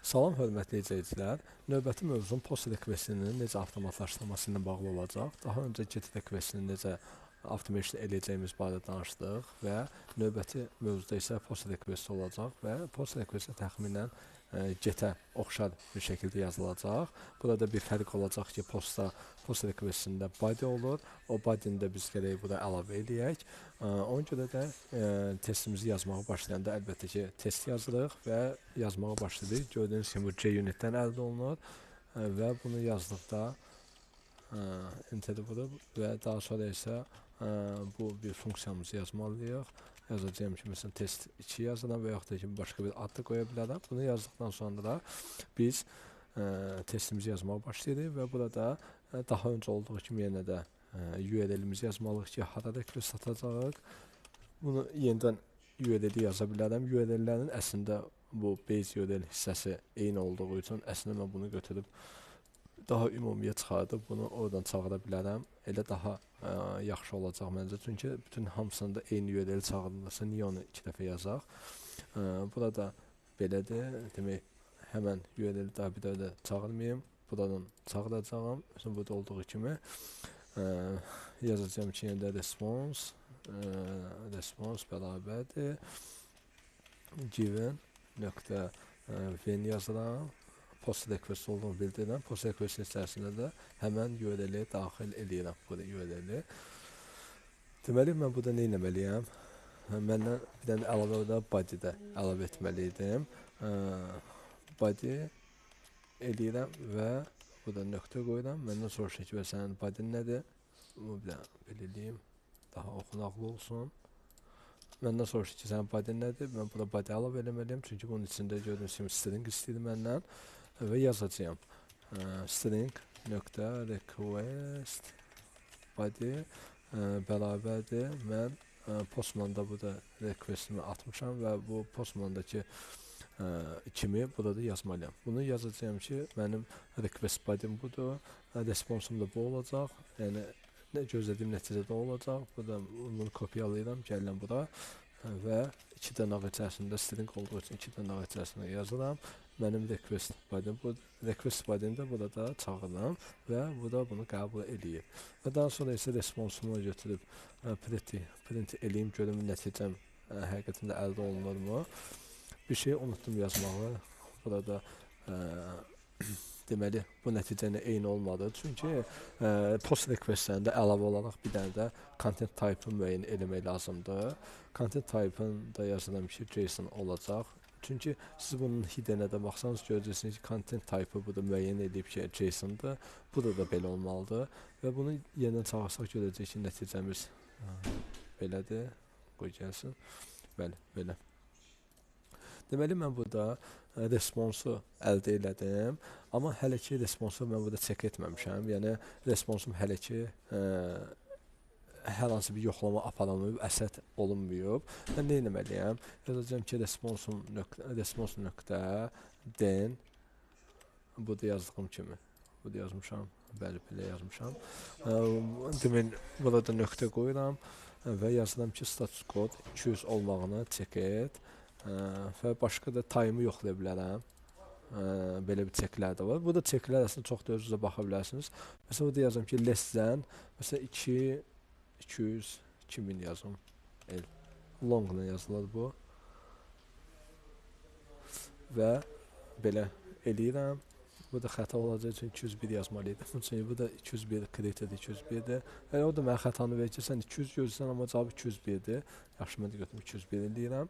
Salam hörmətli izləyicilər. Növbəti mövzum post requestinin necə avtomatlaşdırılması ilə bağlı olacaq. Daha öncə get requestini necə automation eləyəcəyimiz barədə danışdıq və növbəti mövzuda isə post request olacaq və post request təxminən getə oxşar bir şəkildə yazılacaq. Burada bir fərq olacaq ki, post requestində body olur. O body-ni də biz gərək bura əlavə eləyək. Ona görə də testimizi yazmağa başlayanda əlbəttə ki, test yazırıq və yazmağa başlayırıq. Gördüyünüz kimi bu JUnit-dən əldə olunur və bunu yazdıqda enter vurub və daha sonra isə bu bir funksiyamızı yazmalıyıq. Yazacağım ki, məsələn, test 2 yazıram və yaxud da ki, başqa bir ad da qoya bilərəm. Bunu yazdıqdan sonra biz testimizi yazmağa başlayırıq və burada daha öncə olduğu kimi yenə də URL-imizi yazmalıyıq ki, hara request atacağıq. Bunu yenidən URL-i yaza bilərəm. URL-lərin əslində bu base URL hissəsi eyni olduğu üçün əslində mən bunu götürüb daha ümumiyə çıxardıb bunu oradan çağıra bilərəm. Elə daha yaxşı olacaq məncə. Çünki bütün hamısında eyni URL çağırılırsa, niyə onu 2 dəfə yazaq? Burada belədir. Demək, həmən URL-i daha bir də çağırmayayım. Buradan çağıracağım. Mesela burada olduğu kimi yazacağım ki, yenə də response bərabərdir. Given nöqtə when yazıram. Post request olduğunu bildirirəm. Post request içərisində də həmən URL-i daxil edirəm. Burada URL-i. Deməli, mən burada nə etməliyəm? Məndən bir dənə əlavə da body də əlavə etməliydim. Body eləyirəm və burada nöqtə qoyuram. Məndən soruşur ki, sənin body nədir? Bunu bir dənə belə eləyim. Daha oxunaqlı olsun. Məndən soruşur ki, sənin body nədir? Mən burada body əlavə eləməliyəm. Çünki bunun içində gördüyünüz kimi string istəyir məndən. Və yazacağım. String nöqtə request body bərabərdir. Mən postmanda burada requestimi atmışam və bu postmandakı kimi burada yazmalıyam. Bunu yazacağım ki, mənim request body'm budur. Responsum da bu olacaq. Yəni gözlədiyim nəticədə olacaq. Burada bunu kopyalayıram, gəlirəm bura və 2 dırnaq içərisində string olduğu üçün 2 dırnaq içərisində yazıram. Mənim request body'm budur. Request body'ni də burada çağırıram və burada bunu qəbul eləyir. Və daha sonra isə responsumu götürüb print eləyim, görüm nəticəm həqiqətən də əldə olunurmu? Bir şey unutdum yazmağı. Burada deməli, bu nəticə ilə eyni olmadı. Çünki post requestlərində əlavə olaraq bir dənə də content type-ı müəyyən eləmək lazımdır. Content type-ını da yazıram ki, JSON olacaq. Çünki siz bunun hiddenə də baxsanız görəcəksiniz ki, content type-ı burada müəyyən edib ki, JSON-dır. Burada da belə olmalıdır. Və bunu yenidən çağırsaq görəcək ki, nəticəmiz belədir. Qoy gəlsin. Bəli, belə. Deməli, mən burada responsu əldə elədim. Amma hələ ki, responsu mən burada check etməmişəm. Yəni, responsum hələ ki, hər hansı bir yoxlama aparılmayıb, əsət olunmayıb. Mən nə etməliyəm? Yazacağım ki, response nöqtə then burada yazdığım kimi. Burada yazmışam. Bəli, belə yazmışam. Deməli, burada nöqtə qoyuram və yazıram ki, status code 200 olmağını check et. Və başqa da time-ı yoxlaya bilərəm. Belə bir checklər də var. Burada checklər əslində çox da özünüzə baxa bilərsiniz. Məsələn, burada yazıram ki, less than, məsələn, 200, 2000 yazım. Long-la yazılır bu. Və belə eləyirəm. Burada xəta olacaq üçün 201 yazmalıydım. Çünki burada 201 created 201-dir. Yəni, o da mənə xətanı verir ki, sən 200 gözləyirsən, amma cavab 201-dir. Yaxşı, mən də götürüm 201 eləyirəm.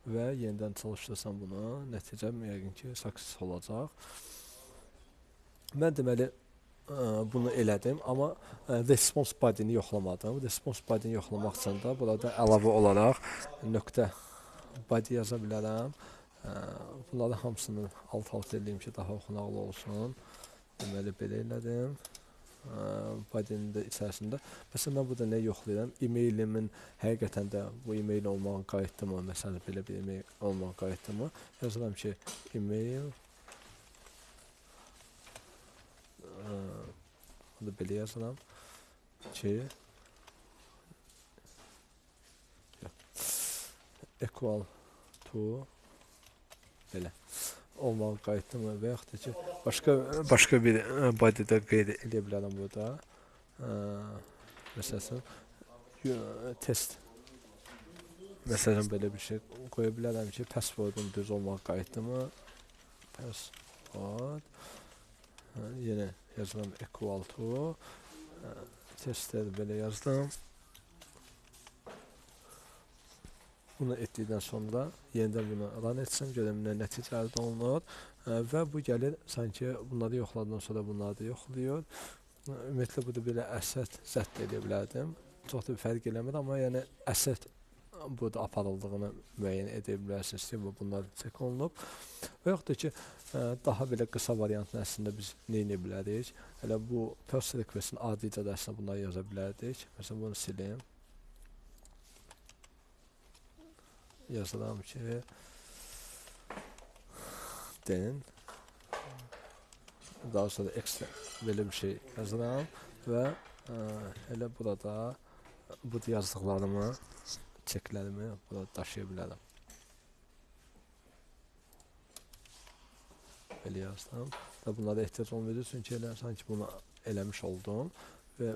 Və yenidən çalışdırsam bunu, nəticəm yəqin ki, success olacaq. Mən deməli, bunu elədim, amma response body-ni yoxlamadım. Response body-ni yoxlamaq üçün də burada əlavə olaraq nöqtə body yaza bilərəm. Bunları hamısını alt-alt eləyim ki, daha oxunaqlı olsun. Deməli, belə elədim. Body-nin də içərisində. Məsələn, mən burada nə yoxlayıram? E-mailimin həqiqətən də bu e-mail olmağa qayıtdımı? Məsələn, belə bir e-mail olmağa qayıtdımı? Yazıram ki, e-mail burada belə yazıram ki equal to belə. olmağı qayıtdımı və yaxud da ki, başqa bir body'də qeyd edə bilərəm burada. Məsələn, test. Məsələn, belə bir şey qoya bilərəm ki, passwordum düz olmağı qayıtdımı? Password. Yenə yazıram equal to. Testləri belə yazdım. Bunu etdikdən sonra yenidən bunu run etsəm, görəm nə nəticə əldə olunur. Və bu gəlir, sanki bunları yoxladıqdan sonra bunları da yoxlayır. Ümumiyyətlə, bu da belə əsət zədd edə bilərdim. Çox da bir fərq eləmir, amma yəni əsət burada aparıldığını müəyyən edə bilərsiniz ki, bunlar çək olunub. Və yaxud da ki, daha belə qısa variantını əslində biz nə edə bilərik? Hələ bu post request-in adicə də əslində bunları yaza bilərdik. Məsələn, bunu silim. Yazıram ki, den. Daha sonra ekstra belə bir şey yazıram və elə burada bu yazdıqlarımı, çeklərimi burada daşıya bilərəm. Belə yazdım və bunlara ehtiyac olmayacaq, çünki elə sanki bunu eləmiş oldum və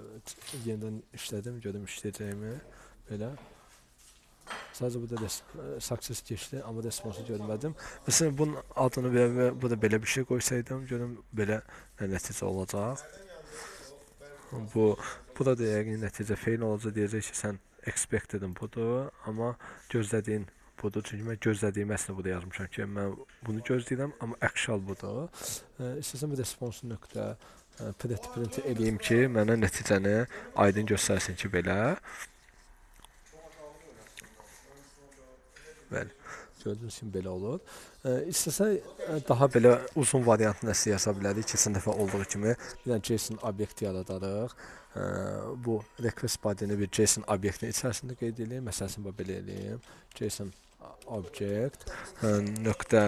yenidən işlədim, görüm işləyəcəyimi belə. Sadəcə burada da success keçdi, amma responsu görmədim. Məsələn, bunun adını və burada belə bir şey qoysaydım, görüm belə nəticə olacaq. Burada yəqin nəticə fail olacaq, deyəcək ki, sən expectedin budur, amma gözlədiyin budur. Çünki mən gözlədiyim əslində burada yazmışam ki, mən bunu gözləyirəm, amma actual budur. İstəsəm bir responsu nöqtə print edeyim ki, mənə nəticəni aydın göstərsin ki, belə. Bəli, gördüyünüz kimi belə olur. İstəsək daha belə uzun variantını nəsə yaza bilərik. Keçən dəfə olduğu kimi bir dənə JSON obyekti yaradarıq. Bu request body'ni bir JSON obyektin içərisində qeyd edeyim. Məsələn, belə eləyim. JSON object nöqtə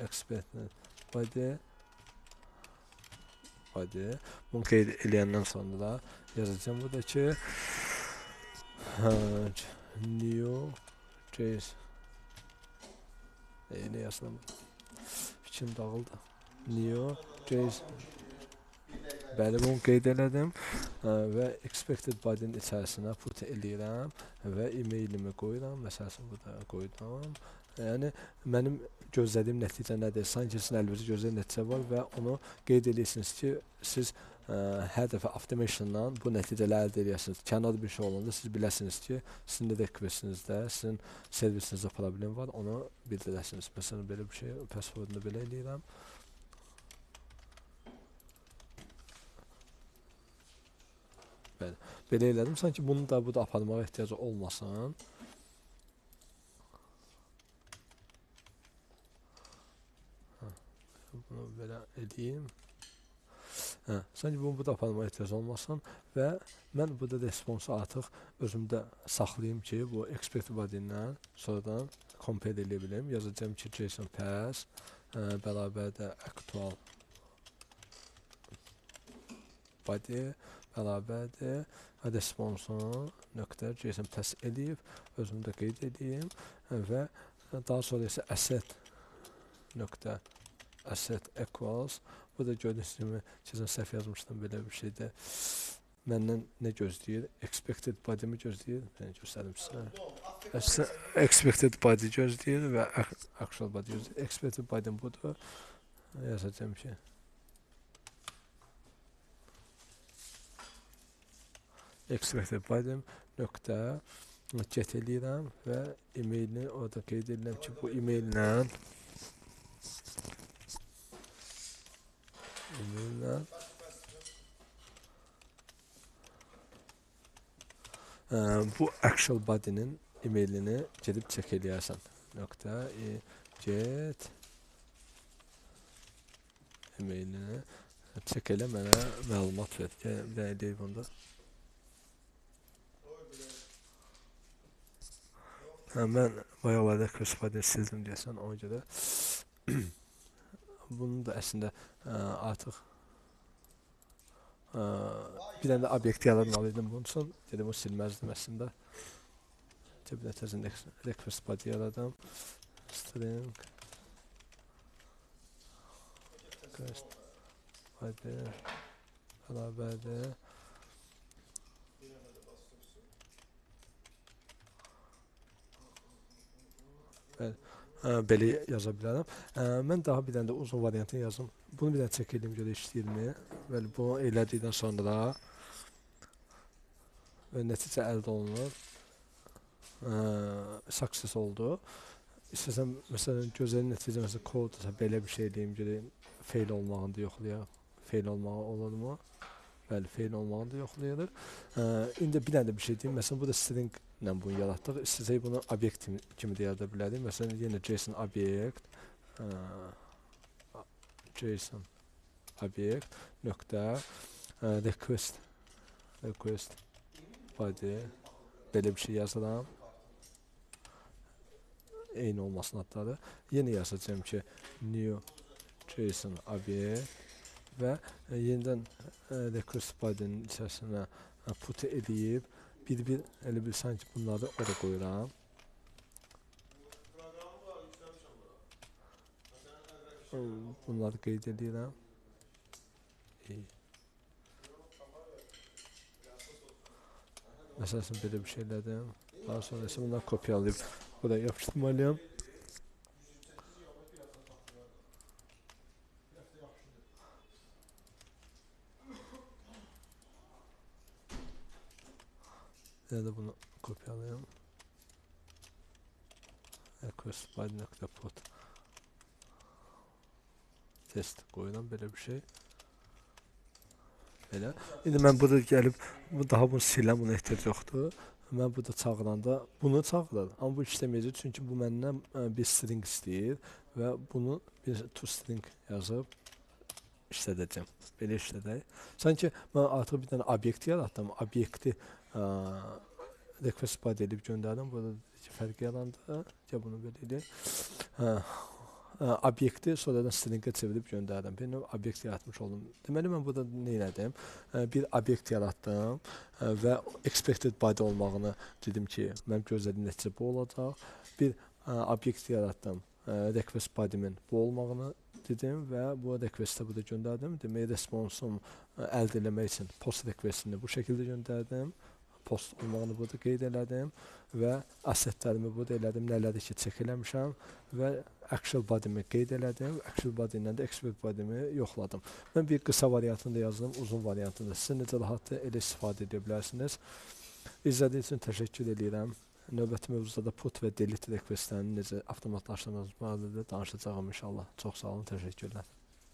expected body. Bunu qeyd eləyəndən sonra yazacağım burada ki new JSON nə yazdım? Fikrim dağıldı. New JSON. Bəli, bunu qeyd elədim və expected body'nin içərisinə put eləyirəm və e-mailimi qoyuram. Məsələn, burada qoydum. Yəni, mənim gözlədiyim nəticə nədir? Sanki sizin əlinizdə gözlədiyim nəticə var və onu qeyd edirsiniz ki, siz hər dəfə automation-la bu nəticələri əldə edirsiniz. Kənar bir şey olanda siz biləsiniz ki, sizin də request-inizdə, sizin servisinizdə problem var, onu bildirəsiniz. Məsələn, belə bir şey, password-unu belə eləyirəm. Belə elədim, sanki bunu da burada aparmağa ehtiyacı olmasın. Bunu belə edeyim. Sanki bunu burada aparmağa ehtiyac olmasın və mən burada responsu artıq özümdə saxlayayım ki, bu expected body-lə sonradan compare edə bilim. Yazacağım ki, JSON pass bərabər də actual body bərabərdir responsun nöqtə JSON pass edib özümdə qeyd edeyim və daha sonra isə asset nöqtə asset equals. Burada gördüyünüz kimi keçən səhv yazmışdım, belə bir şeydə məndən nə gözləyir? Expected body-mi gözləyir? Ben göstərdim sizə. Expected body gözləyir və actual body gözləyir. Expected body budur. Yazacağım ki expected body nöqtə get eləyirəm və e-mailini orada qeyd edirəm ki, bu e-maillə bu actual body'nin e-mailini gedib çek eləyərsən. Nöqtə get e-mailini çek elə, mənə məlumat ver. Bir dənə edeyim onda. Mən bayaqlarda request body sildim deyəsən, ona görə bunu da əslində artıq bir dənə də obyekt yaratmalıydım bunun üçün. Dedim, o silməzdim əslində. bir də təzən request body yaradım. String request body bərabərdir. Belə yaza bilərəm. Mən daha bir dənə də uzun variantını yazım. Bunu bir dənə çək edeyim, görə işləyirmi? Bəli, bunu elədikdən sonra nəticə əldə olunur. Success oldu. İstəsəm, məsələn, gözəl nəticə, məsələn, kodsa belə bir şey deyim, görəyim, fail olmağını da yoxlayaq. Fail olmağı olurmu? Bəli, fail olmağını da yoxlayılır. İndi bir dənə də bir şey deyim. Məsələn, burada string ilə bunu yaratdıq. İstəsək bunu obyekt kimi də yarada bilərik. Məsələn, yenə JSON obyekt JSON obyekt nöqtə request body belə bir şey yazıram. Eyni olmasın adları. Yenə yazacağım ki, new JSON obyekt və yenidən request body'nin içərisinə put edib bir elə bir sanki bunları oraya qoyuram. Bunları qeyd edirəm. Məsələn, belə bir şey elədim. Daha sonra isə bunları kopyalayıb buraya yapışdırmalıyam. Ya da bunu kopyalayalım. Request body.put test qoyuram, belə bir şey. Belə. İndi mən burada gəlib daha bunu siləm, buna ehtiyac yoxdur. Mən burada çağıranda bunu çağırır. Amma bu işləməyəcək, çünki bu məndən bir string istəyir və bunu bir toString yazıb işlədəcəm. Belə işlədək. Sanki mən artıq bir dənə obyekt yaratdım. Obyekti request body edib göndərdim. Burada fərq yarandı. Ya bunu belə edək. Obyekti sonradan stringə çevirib göndərdim. Bir növ obyekt yaratmış oldum. Deməli, mən burada nə elədim? Bir obyekt yaratdım və expected body olmağını dedim ki, mən gözlədiyim nəticə bu olacaq. Bir obyekt yaratdım. Request body'min bu olmağını dedim və bu request'ı burada göndərdim. Demək, responsum əldə eləmək üçün post request'ini bu şəkildə göndərdim. Post olmağını burada qeyd elədim və assetlərimi burada elədim, nələri ki, çək eləmişəm və actual body'mi qeyd elədim. Actual body ilə də expect body'mi yoxladım. Mən bir qısa variantını da yazdım, uzun variantını da. Sizin necə rahatdır, elə istifadə edə bilərsiniz. İzlədiyiniz üçün təşəkkür edirəm. Növbəti mövzuda da put və delete requestlərini necə avtomatlaşdırmanız barədə danışacağım inşallah. Çox sağ olun, təşəkkürlər.